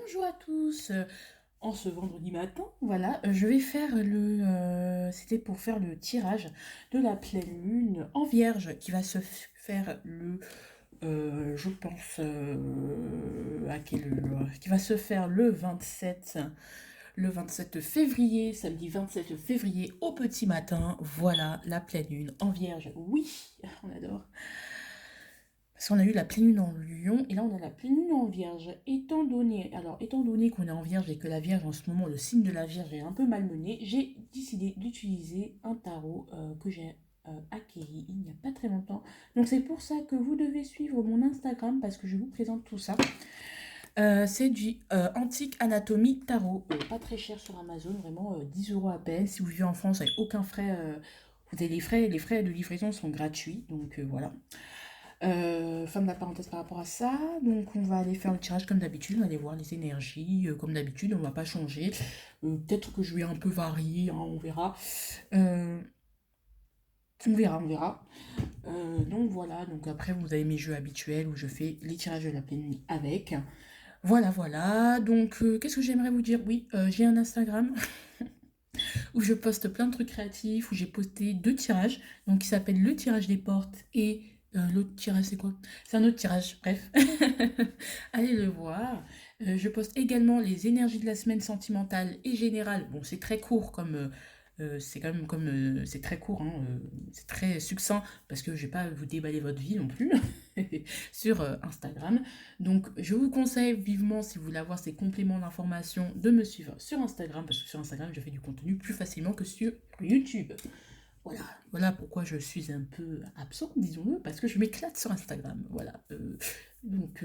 Bonjour à tous. En ce vendredi matin, voilà, je vais faire c'était pour faire le tirage de la pleine lune en Vierge qui va se faire je pense, à quelle heure qui va se faire le 27 février, samedi 27 février au petit matin. Voilà, la pleine lune en Vierge. Oui, on adore. Parce qu'on a eu la pleine lune en Lion et là on a la pleine lune en Vierge. Étant donné qu'on est en Vierge et que la Vierge en ce moment, le signe de la Vierge est un peu malmené, j'ai décidé d'utiliser un tarot que j'ai acquéri il n'y a pas très longtemps. Donc c'est pour ça que vous devez suivre mon Instagram parce que je vous présente tout ça. C'est du Antique Anatomie Tarot. Pas très cher sur Amazon, vraiment 10 euros à peine. Si vous vivez en France avec aucun frais, vous avez les frais de livraison sont gratuits. Donc voilà. Fin de la parenthèse par rapport à ça. Donc, on va aller faire le tirage comme d'habitude. On va aller voir les énergies. Comme d'habitude, on va pas changer. Peut-être que je vais un peu varier, hein, on verra. Euh, on verra. Donc, voilà. Donc, après, vous avez mes jeux habituels où je fais les tirages de la pleine nuit avec. Voilà, voilà. Donc, qu'est-ce que j'aimerais vous dire? Oui, j'ai un Instagram où je poste plein de trucs créatifs, où j'ai posté 2 tirages, donc qui s'appelle le tirage des portes et l'autre tirage c'est quoi? C'est un autre tirage, bref. Allez le voir. Je poste également les énergies de la semaine sentimentale et générale. Bon, c'est très court c'est quand même comme c'est très court, hein, c'est très succinct parce que je vais pas vous déballer votre vie non plus sur Instagram. Donc je vous conseille vivement, si vous voulez avoir ces compléments d'information, de me suivre sur Instagram parce que sur Instagram je fais du contenu plus facilement que sur YouTube. Voilà, voilà pourquoi je suis un peu absente, disons-le, parce que je m'éclate sur Instagram. Voilà. Donc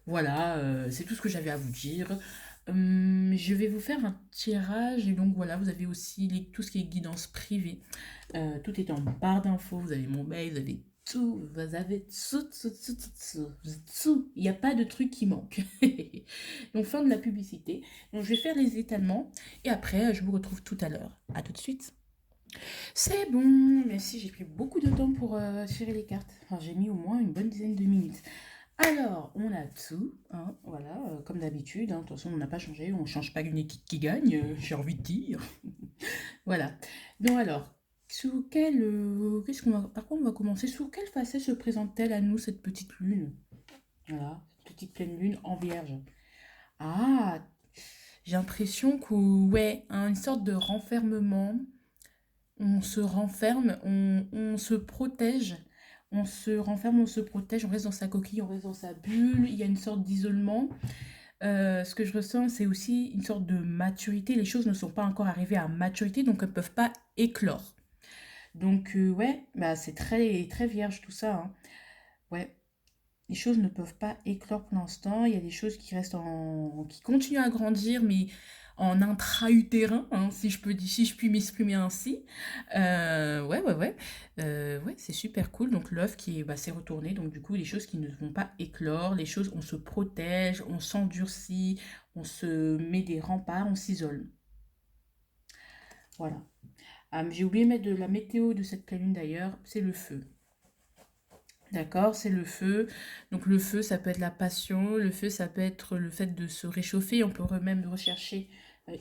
voilà, c'est tout ce que j'avais à vous dire. Je vais vous faire un tirage et donc voilà, vous avez aussi tout ce qui est guidance privée. Tout est en barre d'infos, vous avez mon mail, vous avez tout, vous avez tout. Il n'y a pas de truc qui manque. Donc fin de la publicité. Donc je vais faire les étalements et après je vous retrouve tout à l'heure. À tout de suite. C'est bon, merci, j'ai pris beaucoup de temps pour tirer les cartes. Enfin, j'ai mis au moins une bonne dizaine de minutes. Alors, on a tout, hein, voilà, comme d'habitude, hein, de toute façon, on n'a pas changé, on ne change pas une équipe qui gagne, j'ai envie de dire. Voilà. Donc alors, qu'est-ce qu'on va, par quoi on va commencer? Sous quelle facette se présente-t-elle à nous, cette petite lune? Voilà, cette petite pleine lune en vierge. Ah, j'ai l'impression que, ouais, hein, une sorte de renfermement. On se renferme, on se protège, on se renferme, on se protège, on reste dans sa coquille, on reste dans sa bulle, il y a une sorte d'isolement. Ce que je ressens, c'est aussi une sorte de maturité. Les choses ne sont pas encore arrivées à maturité, donc elles ne peuvent pas éclore. Donc, ouais, bah, c'est très, très vierge tout ça, hein. Ouais, les choses ne peuvent pas éclore pour l'instant. Il y a des choses qui restent qui continuent à grandir, mais en intra-utérin, hein, si je puis m'exprimer ainsi. Ouais, ouais, ouais. Ouais, c'est super cool. Donc l'œuf qui bah, s'est retourné. Donc du coup, les choses qui ne vont pas éclore, les choses, on se protège, on s'endurcit, on se met des remparts, on s'isole. Voilà. J'ai oublié de mettre de la météo de cette pleine lune d'ailleurs, c'est le feu. D'accord, c'est le feu. Donc le feu, ça peut être la passion, le feu, ça peut être le fait de se réchauffer. On peut même rechercher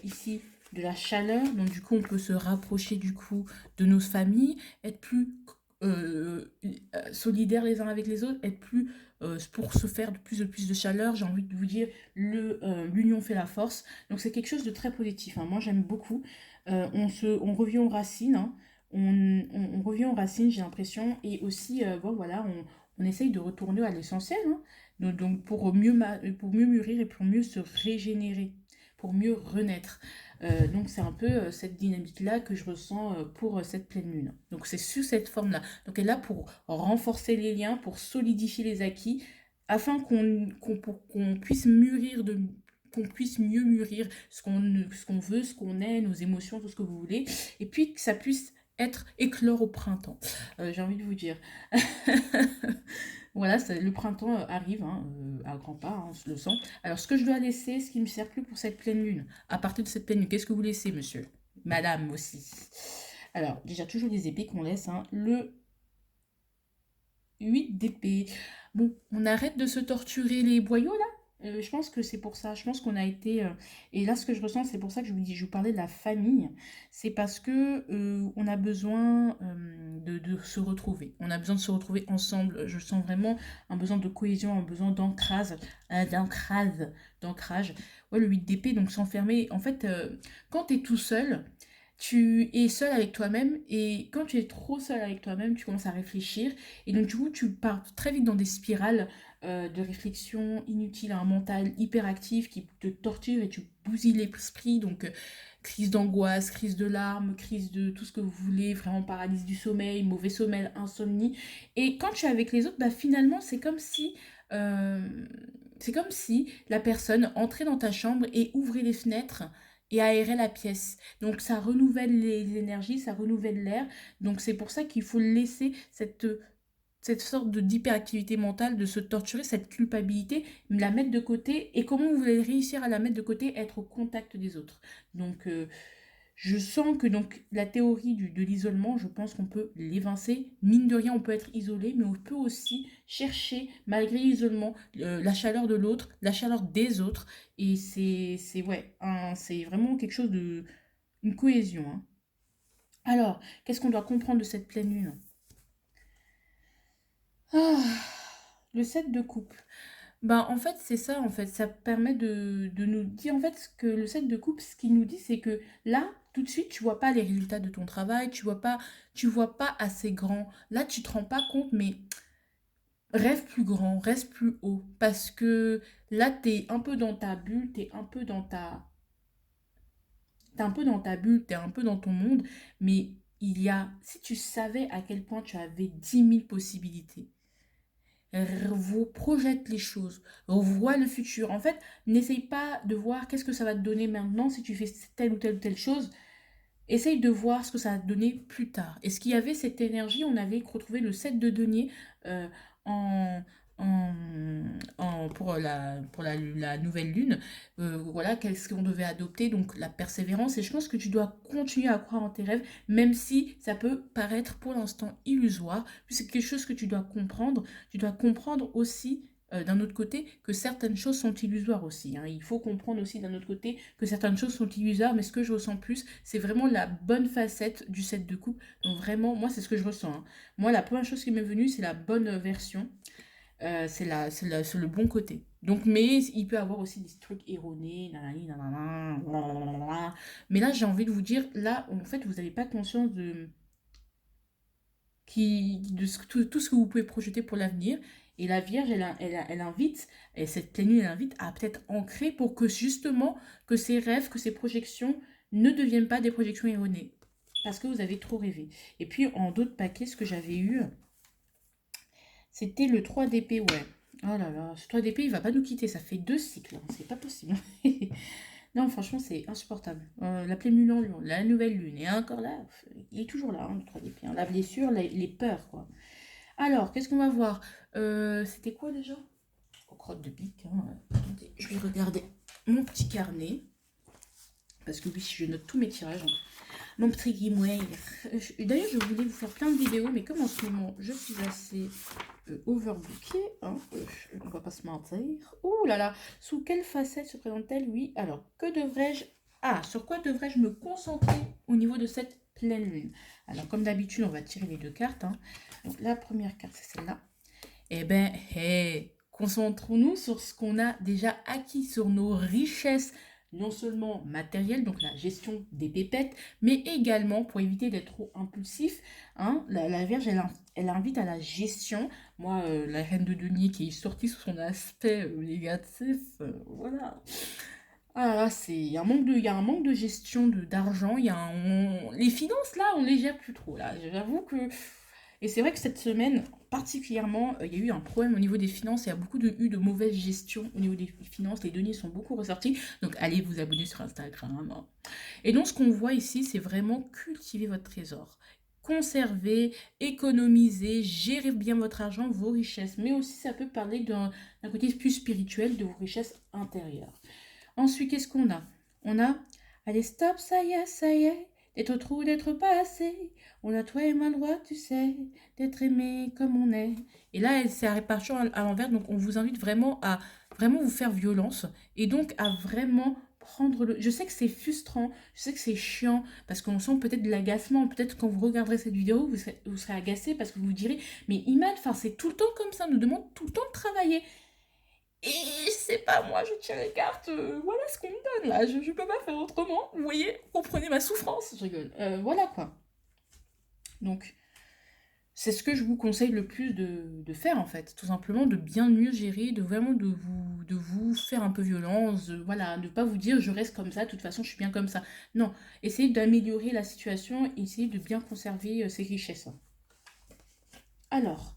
ici de la chaleur. Donc du coup, on peut se rapprocher du coup de nos familles, être plus solidaires les uns avec les autres, être plus pour se faire de plus de chaleur. J'ai envie de vous dire, l'union fait la force. Donc c'est quelque chose de très positif, hein. Moi, j'aime beaucoup. On revient aux racines, hein. On revient aux racines, j'ai l'impression, et aussi, bon voilà, on essaye de retourner à l'essentiel, hein. Donc pour mieux mûrir et pour mieux se régénérer, pour mieux renaître. Donc c'est un peu cette dynamique-là que je ressens pour cette pleine lune. Donc c'est sous cette forme-là. Donc elle est là pour renforcer les liens, pour solidifier les acquis, afin qu'on puisse qu'on puisse mieux mûrir ce qu'on veut, ce qu'on est, nos émotions, tout ce que vous voulez, et puis que ça puisse être éclore au printemps. J'ai envie de vous dire. Voilà, le printemps arrive, hein, à grands pas, hein, on se le sent. Alors, ce que je dois laisser, ce qui ne me sert plus pour cette pleine lune, à partir de cette pleine lune, qu'est-ce que vous laissez, monsieur? Madame aussi. Alors, déjà, toujours les épées qu'on laisse, hein. Le 8 d'épée. Bon, on arrête de se torturer les boyaux, là? Je pense que c'est pour ça. Je pense qu'on a été. Et là, ce que je ressens, c'est pour ça que je vous dis, je vous parlais de la famille. C'est parce que on a besoin de se retrouver. On a besoin de se retrouver ensemble. Je sens vraiment un besoin de cohésion, un besoin d'ancrage. Ouais, le 8 d'épée, donc s'enfermer. En fait, quand tu es tout seul, tu es seul avec toi-même. Et quand tu es trop seul avec toi-même, tu commences à réfléchir. Et donc, du coup, tu pars très vite dans des spirales de réflexion inutile, un mental hyperactif qui te torture et tu bousilles l'esprit. Donc, crise d'angoisse, crise de larmes, crise de tout ce que vous voulez, vraiment paralysie du sommeil, mauvais sommeil, insomnie. Et quand tu es avec les autres, bah, finalement, euh, c'est comme si la personne entrait dans ta chambre et ouvrait les fenêtres et aérait la pièce. Donc ça renouvelle les énergies, ça renouvelle l'air. Donc c'est pour ça qu'il faut laisser cette sorte d'hyperactivité mentale, de se torturer, cette culpabilité, la mettre de côté. Et comment vous allez réussir à la mettre de côté? Être au contact des autres. Donc, je sens que donc la théorie de l'isolement, je pense qu'on peut l'évincer. Mine de rien, on peut être isolé, mais on peut aussi chercher, malgré l'isolement, la chaleur de l'autre, la chaleur des autres. Et ouais, c'est vraiment quelque chose de... une cohésion, hein. Alors, qu'est-ce qu'on doit comprendre de cette pleine lune? Ah, le 7 de coupe. Ben, en fait, c'est ça, en fait. Ça permet de nous dire, en fait, que le 7 de coupe, ce qu'il nous dit, c'est que là, tout de suite, tu vois pas les résultats de ton travail, tu vois pas assez grand. Là, tu te rends pas compte, mais rêve plus grand, reste plus haut. Parce que là, t'es un peu dans ta bulle, t'es un peu dans ta bulle, t'es un peu dans ton monde, mais si tu savais à quel point tu avais 10 000 possibilités, vous projette les choses, voit le futur. En fait, n'essaye pas de voir qu'est-ce que ça va te donner maintenant si tu fais telle ou telle ou telle chose. Essaye de voir ce que ça va te donner plus tard. Et ce qu'il y avait cette énergie, on avait retrouvé le 7 de denier euh, en, en, pour la nouvelle lune. Voilà, qu'est-ce qu'on devait adopter. Donc la persévérance. Et je pense que tu dois continuer à croire en tes rêves, même si ça peut paraître pour l'instant illusoire. C'est quelque chose que tu dois comprendre. Tu dois comprendre aussi d'un autre côté que certaines choses sont illusoires aussi, hein. Il faut comprendre aussi d'un autre côté que certaines choses sont illusoires, mais ce que je ressens plus, c'est vraiment la bonne facette du set de coupe. Donc vraiment, moi, c'est ce que je ressens, hein. Moi, la première chose qui m'est venue, c'est la bonne version. C'est le bon côté. Donc, mais il peut avoir aussi des trucs erronés, nanani, nanana, blablabla. Mais là, j'ai envie de vous dire, là, en fait, vous n'avez pas conscience tout ce que vous pouvez projeter pour l'avenir. Et la Vierge, elle invite, et cette pleine lune, elle invite à peut-être ancrer pour que justement, que ces rêves, que ces projections ne deviennent pas des projections erronées. Parce que vous avez trop rêvé. Et puis, en d'autres paquets, ce que j'avais eu, c'était le 3 d'épée, ouais. Oh là là, ce 3 d'épée, il va pas nous quitter. Ça fait 2 cycles, hein, c'est pas possible. Non, franchement, c'est insupportable. La pleine lune en lion, la nouvelle lune, et encore là, il est toujours là, hein, le 3 d'épée, hein. La blessure, les peurs, quoi. Alors, qu'est-ce qu'on va voir? C'était quoi déjà? Aux crottes de pique, hein. Attendez, je vais regarder mon petit carnet. Parce que oui, je note tous mes tirages, hein. Mon petit grimoire. D'ailleurs, je voulais vous faire plein de vidéos, mais comme en ce moment, je suis assez overbookée, hein, on va pas se mentir. Ouh là là, sous quelle facette se présente-t-elle? Oui, alors, que devrais-je... Ah, sur quoi devrais-je me concentrer au niveau de cette pleine lune? Alors, comme d'habitude, on va tirer les deux cartes, hein. Donc, la première carte, c'est celle-là. Eh ben, hey, concentrons-nous sur ce qu'on a déjà acquis, sur nos richesses, non seulement matérielles, donc la gestion des pépettes, mais également, pour éviter d'être trop impulsif, hein, la Vierge, elle invite à la gestion. Moi, la reine de denier qui est sortie sous son aspect négatif, voilà. Ah là, il y a un manque de gestion d'argent, les finances, là, on les gère plus trop, là. J'avoue que... Et c'est vrai que cette semaine, particulièrement, il y a eu un problème au niveau des finances. Il y a eu de mauvaise gestion au niveau des finances. Les données sont beaucoup ressorties. Donc, allez vous abonner sur Instagram, hein. Et donc, ce qu'on voit ici, c'est vraiment cultiver votre trésor. Conserver, économiser, gérer bien votre argent, vos richesses. Mais aussi, ça peut parler d'un côté plus spirituel de vos richesses intérieures. Ensuite, qu'est-ce qu'on a? On a, allez, stop, ça y est, d'être trop, d'être pas assez. On a toi et moi le droit, tu sais, d'être aimé comme on est. Et là, c'est à répartition à l'envers, donc on vous invite vraiment à vraiment vous faire violence et donc à vraiment prendre le... Je sais que c'est frustrant, je sais que c'est chiant, parce qu'on sent peut-être de l'agacement, peut-être quand vous regarderez cette vidéo, vous serez agacé parce que vous vous direz, mais Imad, enfin c'est tout le temps comme ça, on nous demande tout le temps de travailler. Et je sais pas, moi, je tire les cartes, voilà ce qu'on me donne là, je peux pas faire autrement, vous voyez, comprenez ma souffrance, je rigole. Voilà quoi. Donc, c'est ce que je vous conseille le plus de faire en fait, tout simplement de bien mieux gérer, de vraiment de vous faire un peu violence, voilà, de pas vous dire je reste comme ça, de toute façon je suis bien comme ça. Non, essayez d'améliorer la situation, essayez de bien conserver ces richesses. Alors,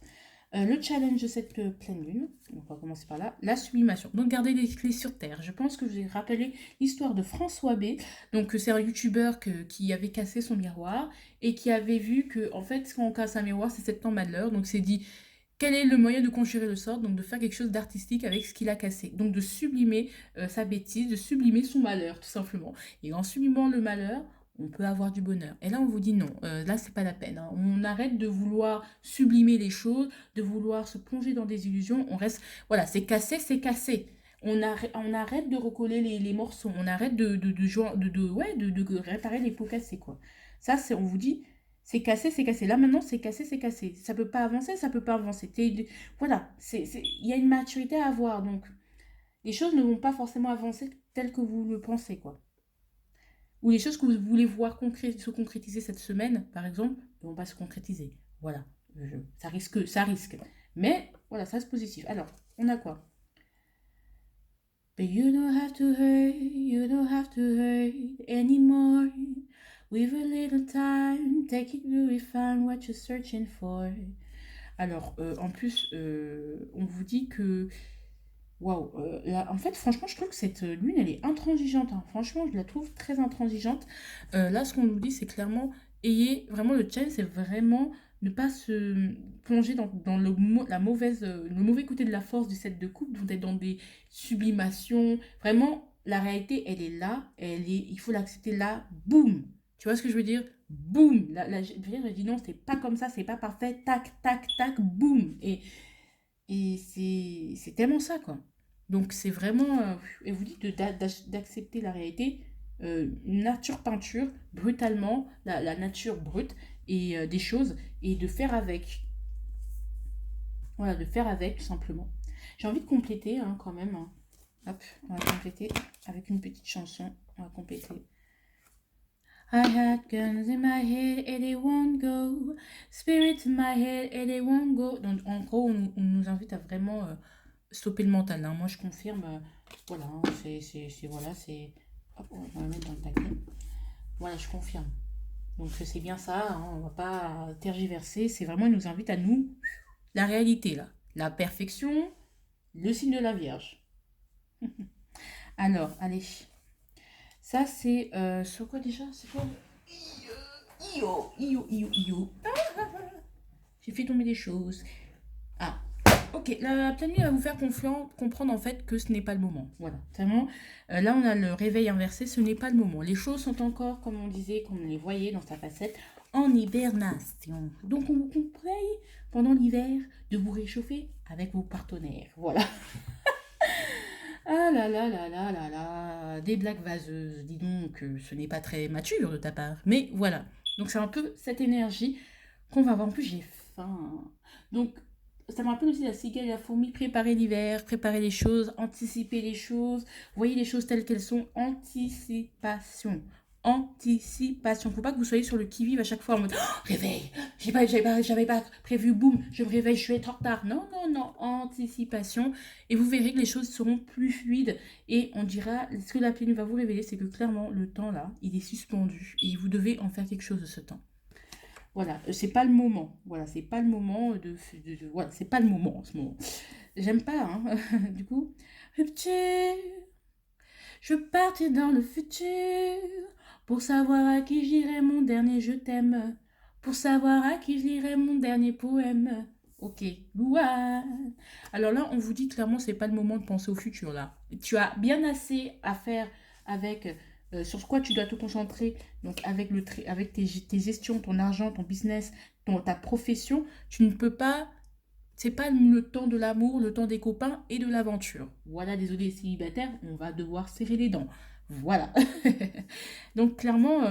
le challenge de cette pleine lune, donc on va commencer par là, la sublimation. Donc gardez les clés sur terre. Je pense que je vous ai rappelé l'histoire de François B. Donc c'est un youtubeur qui avait cassé son miroir et qui avait vu que en fait quand on casse un miroir c'est 7 ans malheur. Donc c'est dit quel est le moyen de conjurer le sort, donc de faire quelque chose d'artistique avec ce qu'il a cassé. Donc de sublimer sa bêtise, de sublimer son malheur tout simplement. Et en sublimant le malheur, on peut avoir du bonheur. Et là, on vous dit non, là, c'est pas la peine. Hein. On arrête de vouloir sublimer les choses, de vouloir se plonger dans des illusions. On reste, voilà, c'est cassé, c'est cassé. On arrête de recoller les morceaux. On arrête de réparer les pots cassés, quoi. Ça, on vous dit, c'est cassé, c'est cassé. Là, maintenant, c'est cassé, c'est cassé. Ça peut pas avancer, ça peut pas avancer. Voilà, il y a une maturité à avoir. Donc, les choses ne vont pas forcément avancer telles que vous le pensez, quoi. Ou les choses que vous voulez voir se concrétiser cette semaine, par exemple, ne vont pas se concrétiser. Voilà. Ça risque, ça risque. Mais voilà, ça reste positif. Alors, on a quoi? But you don't have to hurt, you don't have to hurt anymore. With a little time, take it, you will find what you're searching for. Alors, en plus, on vous dit que waouh, en fait, franchement, je trouve que cette lune, elle est intransigeante. Hein. Franchement, je la trouve très intransigeante. Là, ce qu'on nous dit, c'est clairement, ayez vraiment le challenge, c'est vraiment ne pas se plonger dans le mauvais côté de la force du set de coupe, donc être dans des sublimations. Vraiment, la réalité, elle est là, il faut l'accepter là, boum. Tu vois ce que je veux dire? Boum. Je dis non, c'est pas comme ça, c'est pas parfait, tac, tac, tac, boum. Et c'est tellement ça, quoi. Donc c'est vraiment... et vous dites d'accepter la réalité, nature peinture, brutalement, la nature brute, et des choses, et de faire avec. Voilà, de faire avec, tout simplement. J'ai envie de compléter, hein, quand même. Hein. Hop, on va compléter avec une petite chanson. On va compléter. I had guns in my head and they won't go. Spirits in my head and they won't go. Donc en gros, on nous invite à vraiment stopper le mental. Hein. Moi, je confirme. Voilà, hein, voilà, c'est. Hop, on va le mettre dans le taquet. Voilà, je confirme. Donc c'est bien ça. Hein, on va pas tergiverser. C'est vraiment, il nous invite à nous la réalité là, la perfection, le signe de la Vierge. Alors, allez. Ça, c'est sur quoi déjà? C'est quoi? Io. J'ai fait tomber des choses. Ah, ok. La pleine nuit va vous faire comprendre en fait que ce n'est pas le moment. Voilà. Vraiment, là, on a le réveil inversé. Ce n'est pas le moment. Les choses sont encore, comme on disait, comme on les voyait dans sa facette, en hibernation. Donc, on vous conseille, pendant l'hiver, de vous réchauffer avec vos partenaires. Voilà. Ah là là là là là là, des blagues vaseuses, dis donc, ce n'est pas très mature de ta part. Mais voilà, donc c'est un peu cette énergie qu'on va avoir. En plus, j'ai faim. Donc, ça me rappelle aussi la cigale et la fourmi, préparer l'hiver, préparer les choses, anticiper les choses, voyez les choses telles qu'elles sont, anticipation. Anticipation. Faut pas que vous soyez sur le qui-vive à chaque fois en mode oh, réveil, j'avais pas prévu, boum, je me réveille, je suis en retard. Non, non, non, anticipation. Et vous verrez que les choses seront plus fluides. Et on dira, ce que la pleine lune va vous révéler, c'est que clairement, le temps là, il est suspendu. Et vous devez en faire quelque chose de ce temps. Voilà, c'est pas le moment. Voilà, c'est pas le moment voilà, c'est pas le moment en ce moment. J'aime pas, hein. Du coup, rupture. Je partais dans le futur pour savoir à qui je lirai mon dernier je t'aime. Pour savoir à qui je lirai mon dernier poème. Ok, Louane. Alors là, on vous dit clairement, c'est pas le moment de penser au futur là. Tu as bien assez à faire avec sur quoi tu dois te concentrer, donc avec, avec tes gestions, ton argent, ton business, ta profession, tu ne peux pas, c'est pas le temps de l'amour, le temps des copains et de l'aventure. Voilà, désolé les célibataires, on va devoir serrer les dents. Voilà. Donc clairement,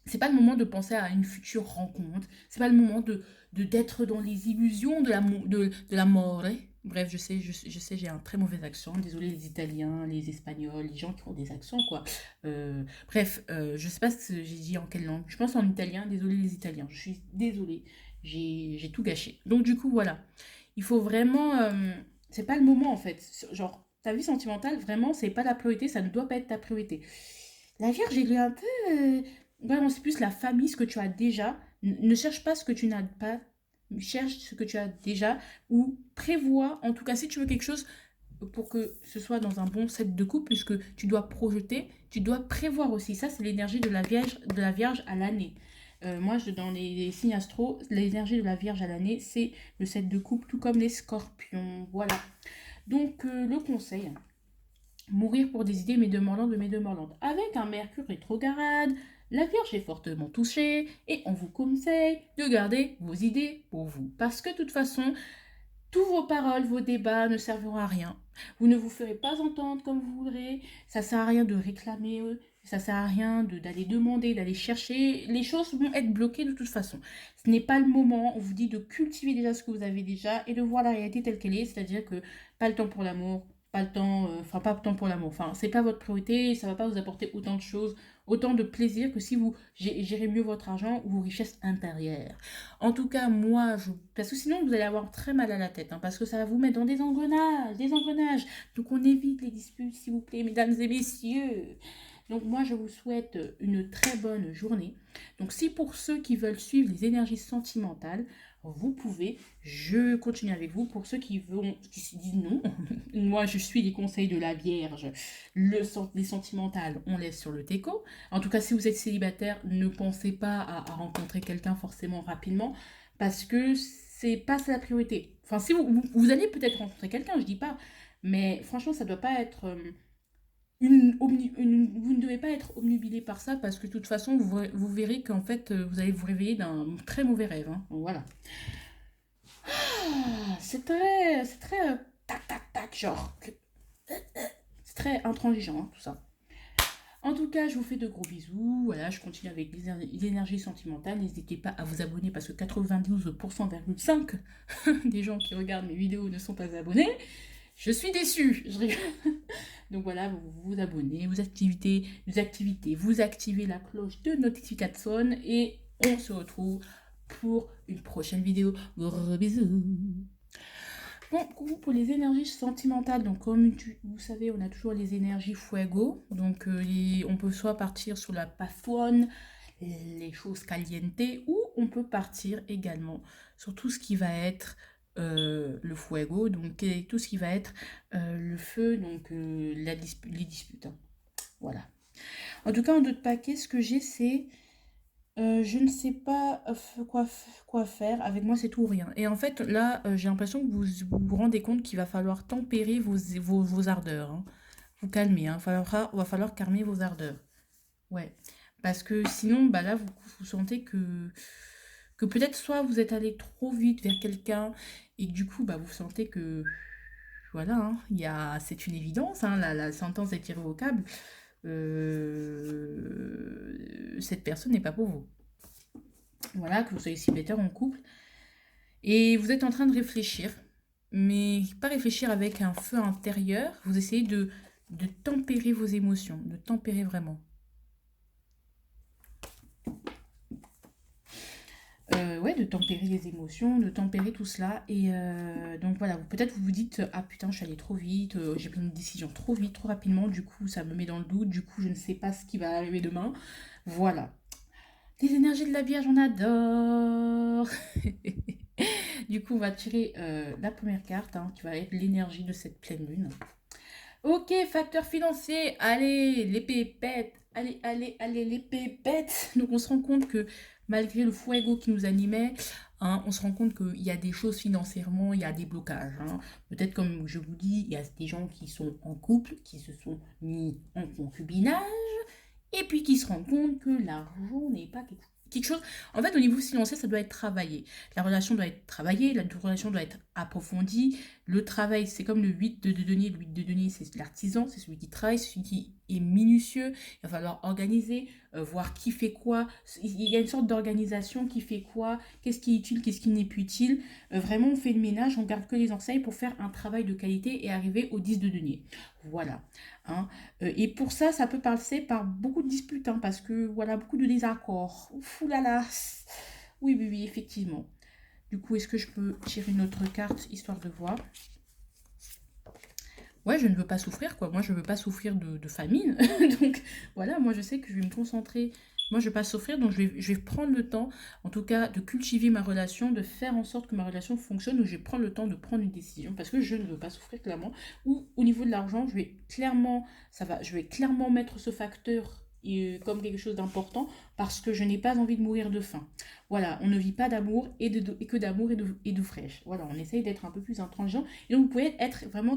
c'est pas le moment de penser à une future rencontre. C'est pas le moment d'être dans les illusions de l'amore. Bref, je sais, j'ai un très mauvais accent. Désolé les Italiens, les Espagnols, les gens qui ont des accents, quoi. Bref, je sais pas ce que j'ai dit en quelle langue. Je pense en italien. Désolé les Italiens. Je suis désolée. J'ai tout gâché. Donc du coup, voilà. Il faut vraiment... c'est pas le moment, en fait. Genre, ta vie sentimentale, vraiment, c'est pas la priorité. Ça ne doit pas être ta priorité. La Vierge, il est un peu... vraiment, c'est plus la famille, ce que tu as déjà. Ne cherche pas ce que tu n'as pas. Cherche ce que tu as déjà. Ou prévois, en tout cas, si tu veux quelque chose, pour que ce soit dans un bon set de couple, puisque tu dois projeter, tu dois prévoir aussi. Ça, c'est l'énergie de la Vierge à l'année. Moi, dans les signes astro, l'énergie de la Vierge à l'année, c'est le set de couple, tout comme les scorpions. Voilà. Donc, le conseil, mourir pour des idées mais de avec un Mercure rétrograde, la Vierge est fortement touchée et on vous conseille de garder vos idées pour vous. Parce que de toute façon, tous vos paroles, vos débats ne serviront à rien. Vous ne vous ferez pas entendre comme vous voudrez. Ça sert à rien de réclamer. Ça sert à rien d'aller demander, d'aller chercher. Les choses vont être bloquées de toute façon. Ce n'est pas le moment. On vous dit de cultiver déjà ce que vous avez déjà et de voir la réalité telle qu'elle est. C'est-à-dire que pas le temps pour l'amour, pas le temps, pas le temps pour l'amour. Enfin, c'est pas votre priorité. Ça va pas vous apporter autant de choses, autant de plaisir que si vous gérez mieux votre argent ou vos richesses intérieures. En tout cas, moi, parce que sinon, vous allez avoir très mal à la tête, hein, parce que ça va vous mettre dans des engrenages, des engrenages. Donc, on évite les disputes, s'il vous plaît, mesdames et messieurs. Donc, moi, je vous souhaite une très bonne journée. Donc, si pour ceux qui veulent suivre les énergies sentimentales, vous pouvez, je continue avec vous. Pour ceux qui se disent non, moi, je suis les conseils de la Vierge. Les sentimentales, on laisse sur le teco. En tout cas, si vous êtes célibataire, ne pensez pas à rencontrer quelqu'un forcément rapidement parce que c'est pas ça la priorité. Enfin, si vous allez peut-être rencontrer quelqu'un, je dis pas, mais franchement, ça doit pas être vous ne devez pas être obnubilé par ça parce que de toute façon, vous verrez qu'en fait, vous allez vous réveiller d'un très mauvais rêve, hein. Donc, voilà. Ah, c'est très tac, tac, tac, genre. C'est très intransigeant, hein, tout ça. En tout cas, je vous fais de gros bisous. Voilà, je continue avec les énergies sentimentales. N'hésitez pas à vous abonner parce que 92,5% des gens qui regardent mes vidéos ne sont pas abonnés. Je suis déçue. Je rigole. Donc voilà, vous vous abonnez, vous activez la cloche de notification et on se retrouve pour une prochaine vidéo. Gros bisous. Bon, pour les énergies sentimentales, donc comme vous savez, on a toujours les énergies fuego. Donc on peut soit partir sur la passion, les choses caliente, ou on peut partir également sur tout ce qui va être le fuego, donc tout ce qui va être le feu, donc les disputes, hein. Voilà. En tout cas, en d'autres paquets, ce que j'ai, c'est je ne sais pas quoi faire. Avec moi, c'est tout ou rien. Et en fait, là, j'ai l'impression que vous rendez compte qu'il va falloir tempérer vos ardeurs, hein. Vous calmer, hein. Va falloir calmer vos ardeurs. Ouais. Parce que sinon, bah là, vous sentez que peut-être soit vous êtes allé trop vite vers quelqu'un et que du coup, bah, vous sentez que voilà, hein, c'est une évidence, hein, la sentence est irrévocable. Cette personne n'est pas pour vous. Voilà, que vous soyez célibataire en couple. Et vous êtes en train de réfléchir, mais pas réfléchir avec un feu intérieur. Vous essayez de tempérer vos émotions, de tempérer vraiment. Ouais, de tempérer les émotions, de tempérer tout cela. Et donc voilà, peut-être vous vous dites, ah putain, je suis allée trop vite, j'ai pris une décision trop vite, trop rapidement, du coup ça me met dans le doute, du coup je ne sais pas ce qui va arriver demain. Voilà. Les énergies de la Vierge, on adore. Du coup, on va tirer la première carte, hein, qui va être l'énergie de cette pleine lune. Ok, facteur financier, allez, les pépettes, allez, les pépettes. Donc on se rend compte que malgré le fuego qui nous animait, hein. On se rend compte qu'il y a des choses financièrement, il y a des blocages, hein. Peut-être comme je vous dis, il y a des gens qui sont en couple, qui se sont mis en concubinage, et puis qui se rendent compte que l'argent n'est pas quelque chose. En fait, au niveau financier, ça doit être travaillé. La relation doit être travaillée, la relation doit être approfondie. Le travail, c'est comme le 8 de denier. Le 8 de denier, c'est l'artisan, c'est celui qui travaille, c'est celui qui est minutieux. Il va falloir organiser, voir qui fait quoi. Il y a une sorte d'organisation qui fait quoi, qu'est-ce qui est utile, qu'est-ce qui n'est plus utile. Vraiment, on fait le ménage, on garde que les enseignes pour faire un travail de qualité et arriver au 10 de denier. Voilà, hein. Et pour ça, ça peut passer par beaucoup de disputes, hein, parce que voilà, beaucoup de désaccords. Fou là là. Oui, oui, oui, effectivement. Du coup, est-ce que je peux tirer une autre carte histoire de voir? Ouais, je ne veux pas souffrir, quoi. Moi, je ne veux pas souffrir de famine. Donc, voilà, moi, je sais que je vais me concentrer. Moi, je ne veux pas souffrir, donc je vais prendre le temps, en tout cas, de cultiver ma relation, de faire en sorte que ma relation fonctionne, ou je vais prendre le temps de prendre une décision, parce que je ne veux pas souffrir, clairement. Ou au niveau de l'argent, je vais clairement mettre ce facteur comme quelque chose d'important, parce que je n'ai pas envie de mourir de faim. Voilà, on ne vit pas d'amour et que d'amour et de fraîche. Voilà, on essaye d'être un peu plus intransigeant. Et donc, vous pouvez être vraiment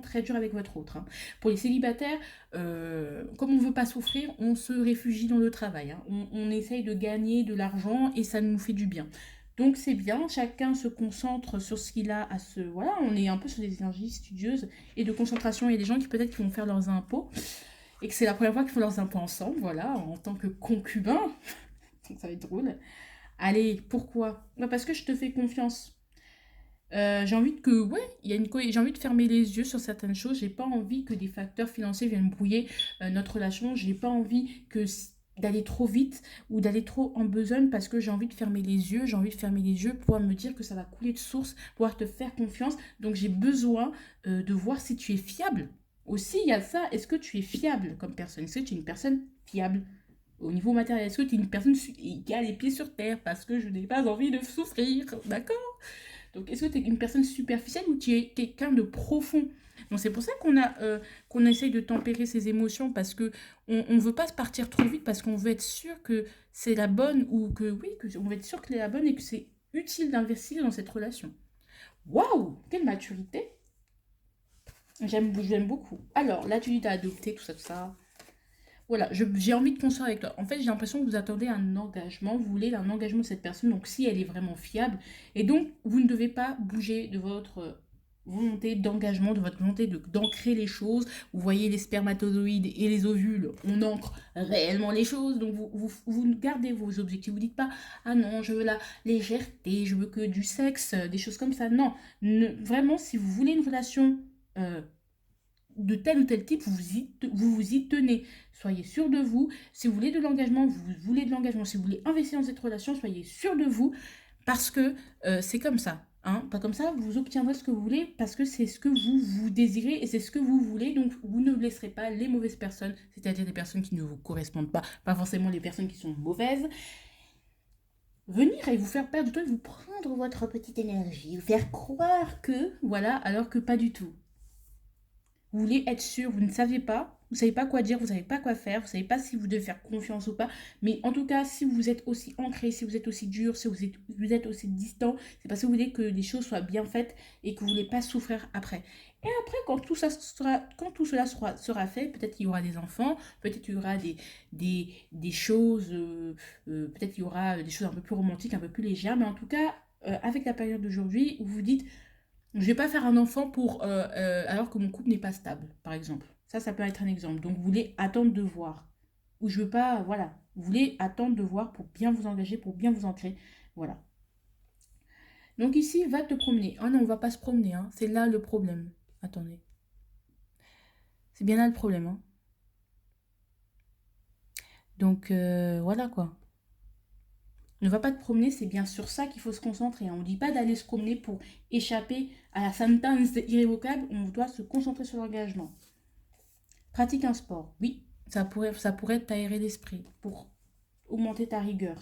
très dur avec votre autre, hein. Pour les célibataires, comme on ne veut pas souffrir, on se réfugie dans le travail, hein. On essaye de gagner de l'argent et ça nous fait du bien. Donc c'est bien, chacun se concentre sur ce qu'il a à se... Voilà, on est un peu sur des énergies studieuses et de concentration. Il y a des gens qui peut-être qui vont faire leurs impôts et que c'est la première fois qu'ils font leurs impôts ensemble, voilà, en tant que concubins. Donc ça va être drôle. Allez, pourquoi? Bah parce que je te fais confiance. J'ai envie que, ouais, j'ai envie de fermer les yeux sur certaines choses. J'ai pas envie que des facteurs financiers viennent brouiller notre relation. J'ai pas envie d'aller trop vite ou d'aller trop en besogne parce que j'ai envie de fermer les yeux. J'ai envie de fermer les yeux pour pouvoir me dire que ça va couler de source, pouvoir te faire confiance. Donc j'ai besoin de voir si tu es fiable. Aussi, il y a ça. Est-ce que tu es fiable comme personne? Est-ce que tu es une personne fiable? Au niveau matériel, est-ce que tu es une personne qui a les pieds sur terre parce que je n'ai pas envie de souffrir, d'accord? Donc, est-ce que tu es une personne superficielle ou tu es quelqu'un de profond? Donc, c'est pour ça qu'on essaye de tempérer ses émotions parce que on veut pas se partir trop vite parce qu'on veut être sûr que c'est la bonne ou que oui, on veut être sûr qu'elle est la bonne et que c'est utile d'investir dans cette relation. Waouh, quelle maturité! J'aime beaucoup. Alors, là, tu dis t'as adopté, tout ça, tout ça. Voilà, j'ai envie de construire avec toi. En fait, j'ai l'impression que vous attendez un engagement, vous voulez un engagement de cette personne, donc si elle est vraiment fiable. Et donc, vous ne devez pas bouger de votre volonté d'engagement, de votre volonté d'ancrer les choses. Vous voyez les spermatozoïdes et les ovules, on ancre réellement les choses. Donc, vous gardez vos objectifs. Vous ne dites pas, ah non, je veux la légèreté, je veux que du sexe, des choses comme ça. Non, vraiment, si vous voulez une relation... de tel ou tel type, vous y tenez. Soyez sûr de vous. Si vous voulez de l'engagement, vous voulez de l'engagement. Si vous voulez investir dans cette relation, soyez sûr de vous parce que c'est comme ça. Hein. Pas comme ça, vous obtiendrez ce que vous voulez parce que c'est ce que vous désirez et c'est ce que vous voulez. Donc, vous ne laisserez pas les mauvaises personnes, c'est-à-dire des personnes qui ne vous correspondent pas, pas forcément les personnes qui sont mauvaises, venir et vous faire perdre du temps et vous prendre votre petite énergie, vous faire croire que, voilà, alors que pas du tout. Vous voulez être sûr, vous ne savez pas quoi dire, vous ne savez pas quoi faire, vous ne savez pas si vous devez faire confiance ou pas. Mais en tout cas, si vous êtes aussi ancré, si vous êtes aussi dur, si vous êtes aussi distant, c'est parce que vous voulez que les choses soient bien faites et que vous ne voulez pas souffrir après. Et après, quand tout cela sera fait, peut-être qu'il y aura des enfants, peut-être qu'il y aura des choses, peut-être qu'il y aura des choses un peu plus romantiques, un peu plus légères. Mais en tout cas, avec la période d'aujourd'hui, vous vous dites, je vais pas faire un enfant alors que mon couple n'est pas stable, par exemple. Ça peut être un exemple. Donc, vous voulez attendre de voir. Ou je veux pas, voilà. Vous voulez attendre de voir pour bien vous engager, pour bien vous ancrer. Voilà. Donc ici, va te promener. Oh non, on va pas se promener, hein. C'est là le problème. Attendez. C'est bien là le problème, hein. Donc, voilà quoi. Ne va pas te promener, c'est bien sur ça qu'il faut se concentrer, hein. On ne dit pas d'aller se promener pour échapper à la sentence irrévocable. On doit se concentrer sur l'engagement. Pratique un sport. Oui, ça pourrait t'aérer l'esprit pour augmenter ta rigueur.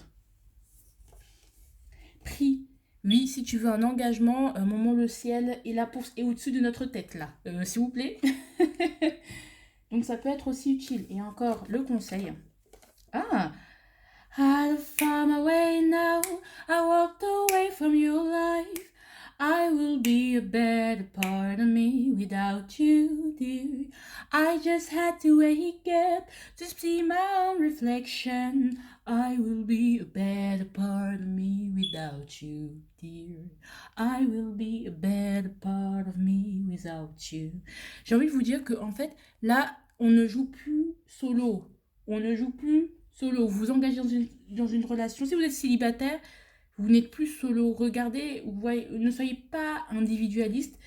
Prie. Oui, si tu veux un engagement, un moment le ciel est là est au-dessus de notre tête là. S'il vous plaît. Donc ça peut être aussi utile. Et encore, le conseil. Ah, far away now. I walked away from your life. I will be a better part of me without you, dear. I just had to wake up to see my own reflection. I will be a better part of me without you, dear. I will be a better part of me without you. J'ai envie de vous dire que en fait, là, on ne joue plus solo. On ne joue plus solo. Vous vous engagez dans une relation. Si vous êtes célibataire, vous n'êtes plus solo. Regardez, vous voyez, ne soyez pas individualiste.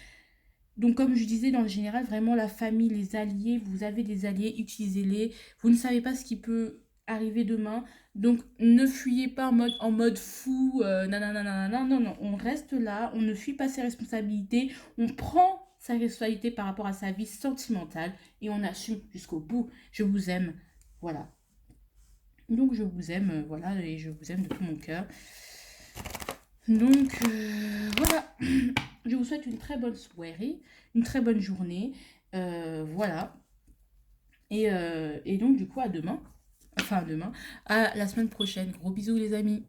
Donc, comme je disais, dans le général, vraiment la famille, les alliés, vous avez des alliés, utilisez-les. Vous ne savez pas ce qui peut arriver demain. Donc, ne fuyez pas en mode fou, nanana, nanana. Non, non, on reste là, on ne fuit pas ses responsabilités, on prend sa responsabilité par rapport à sa vie sentimentale et on assume jusqu'au bout. Je vous aime, voilà. Donc, je vous aime, voilà, et je vous aime de tout mon cœur. Donc, voilà. Je vous souhaite une très bonne soirée, une très bonne journée. Voilà. Et donc, du coup, à demain. Enfin, à demain. À la semaine prochaine. Gros bisous, les amis.